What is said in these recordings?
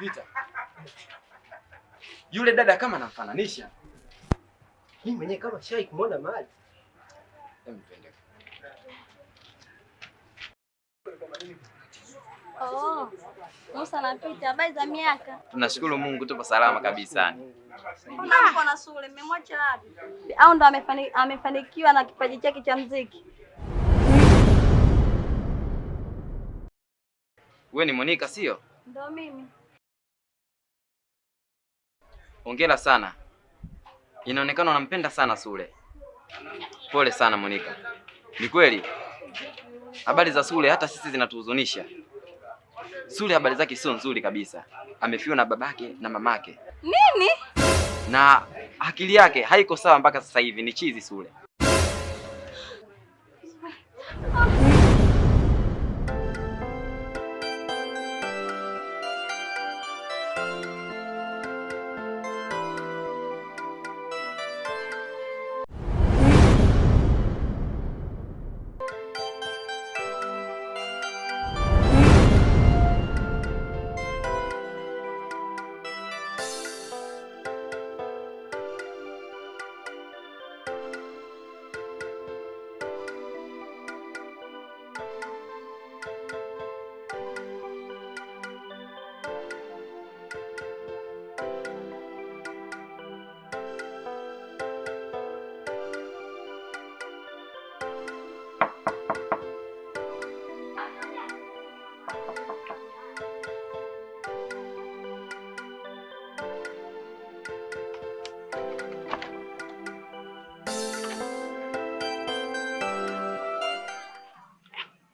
Peter. Yule dada kama anamfananisha. Mimi mwenyewe kama shai kumwona mahali. Empende. Oh. Musa na Peter, habari za miaka? Tunashukuru Mungu tupo salama kabisa. Mbona mko na Sule? Mmemwacha wapi? Au ndo amefanikiwa na kipaji chake cha muziki? Wewe ni Monica sio? Ndio mimi. Hongera sana. Inaonekana unampenda sana Sule. Pole sana Monica. Ni kweli. Habari za Sule hata sisi zinatuhuzunisha. Sule habari zake sio nzuri kabisa. Amefiwa na babake na mamake. Nini? Na akili yake haiko sawa mpaka sasa hivi, ni chizi Sule.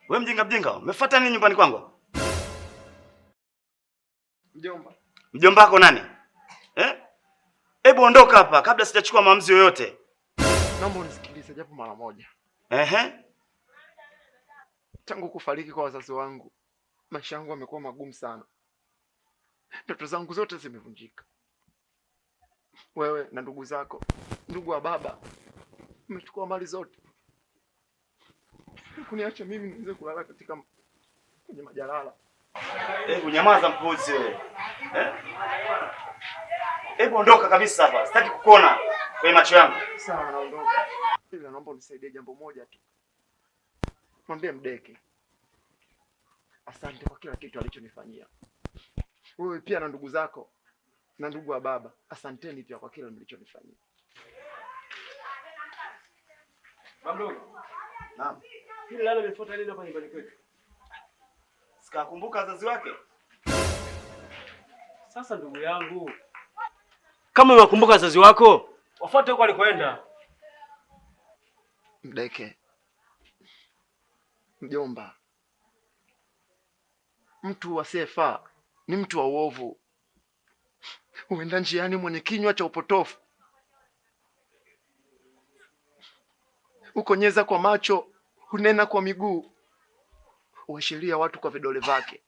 Wewe mjinga, umefuata nini nyumbani kwangu? Mjomba. Mjomba wako nani? Hebu ondoka hapa kabla sijachukua maamuzi yoyote. Naomba unisikilize japo mara moja. Tangu kufariki kwa wazazi wangu, maisha yangu yamekuwa magumu sana. Ndoto zangu zote zimevunjika. Wewe na ndugu zako, ndugu wa baba, mmechukua mali zote. Kuniacha mimi niweze kulala kwenye majalala. Hebu nyamaza mpuzi wewe. Hebu ondoka kabisa hapa. Sitaki kukuona kwenye macho yangu. Sawa, naondoka. Ila naomba unisaidie jambo moja tu. Mwambie Mdeke asante kwa kila kitu alichonifanyia. Wewe pia na ndugu zako na ndugu wa baba, asanteni pia kwa kila mlichonifanyia. Mamdogo. Naam. Hili lalo limefuata nini hapa nyumbani kwetu? Sikakumbuka wazazi wake. Sasa ndugu yangu, kama unakumbuka wazazi wako, wafuate huko alikoenda. Mdeke. Mjomba. Mtu asiyefaa ni mtu wa uovu. Huenda njiani mwenye kinywa cha upotofu. Ukonyeza kwa macho, hunena kwa miguu. Huashiria watu kwa vidole vyake.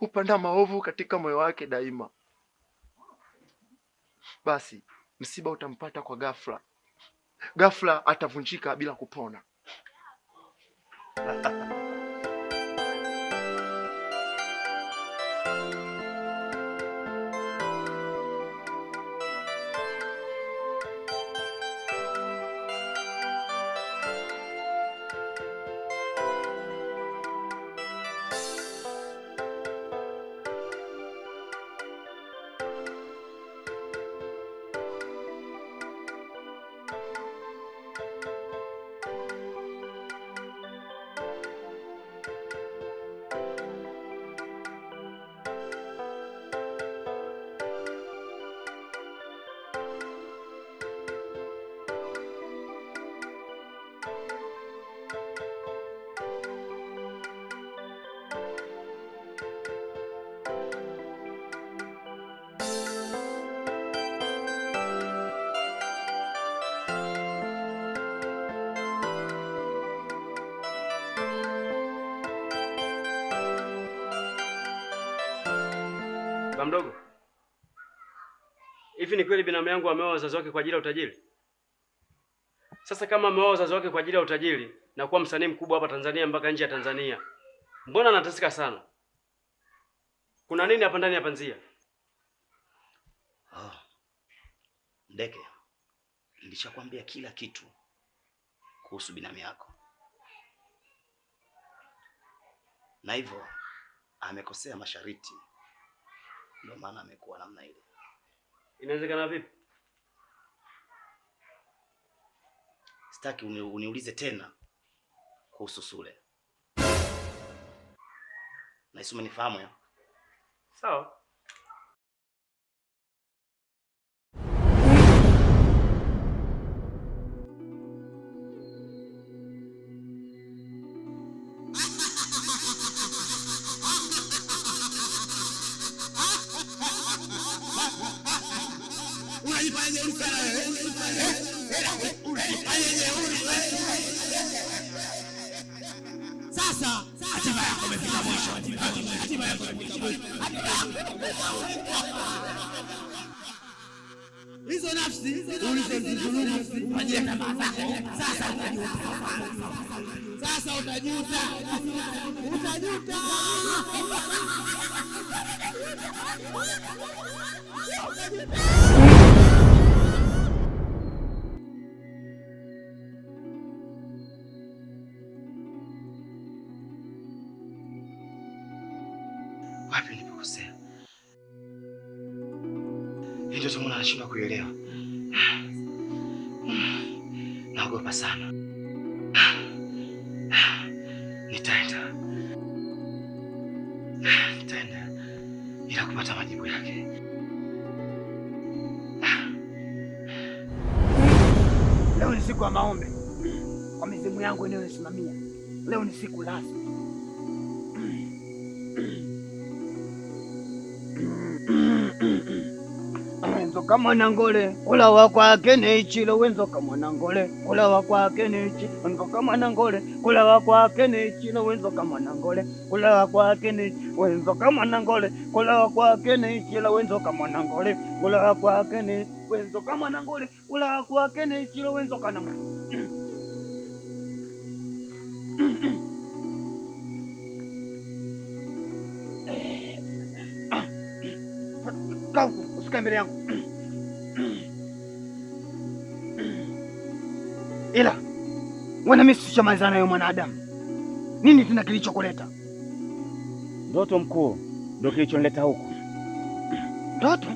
Upanda maovu katika moyo wake daima. Basi, msiba utampata kwa ghafla. Ghafla atavunjika bila kupona. Baba mdogo. Hivi ni kweli binamu yangu ameoa wazazi wake kwa ajili ya utajiri? Sasa kama ameoa wazazi wake kwa ajili ya utajiri na kuwa msanii mkubwa hapa Tanzania mpaka nje ya Tanzania, mbona anateseka sana? Kuna nini hapa ndani ya panzia? Oh. Ndeke, nilishakwambia kila kitu kuhusu binamu yako. Na hivyo amekosea masharti. Ndio maana amekuwa namna ile. Inawezekana vipi? Sitaki uniulize tena kuhusu Sule. Na isome nifahamu ya? Sawa. Sasa hatima yako imefika mwisho. Hatima yako imefika mwisho. Hizo nafsi ulizozidhulumu kwa ajili ya tamaa zako. Sasa utajuta. Utajuta. Wapi nilipokosea? Ndio tumeona anashindwa kuelewa. Naogopa sana. Nitaenda ila kupata majibu yake. Leo ni siku ya maombi kwa mizimu yangu inayosimamia. Leo ni siku rasmi. Wenzoka mwanangole kula wakwake nechilo. Wenzoka mwanangole kula wakwake nechi. Wenzoka mwanangole kula wakwake nechilo. Wenzoka mwanangole kula wakwake nechi. Wenzoka mwanangole kula wakwake nechilo. Wenzoka mwanangole kula wakwake nechi. Wenzoka mwanangole kula wakwake nechilo. Wenzoka na usikae mbele yangu. Ila wana mimi sishamalizana nayo mwanadamu. Nini tena kilichokuleta? Ndoto mkuu ndio kilichonileta huku. Ndoto?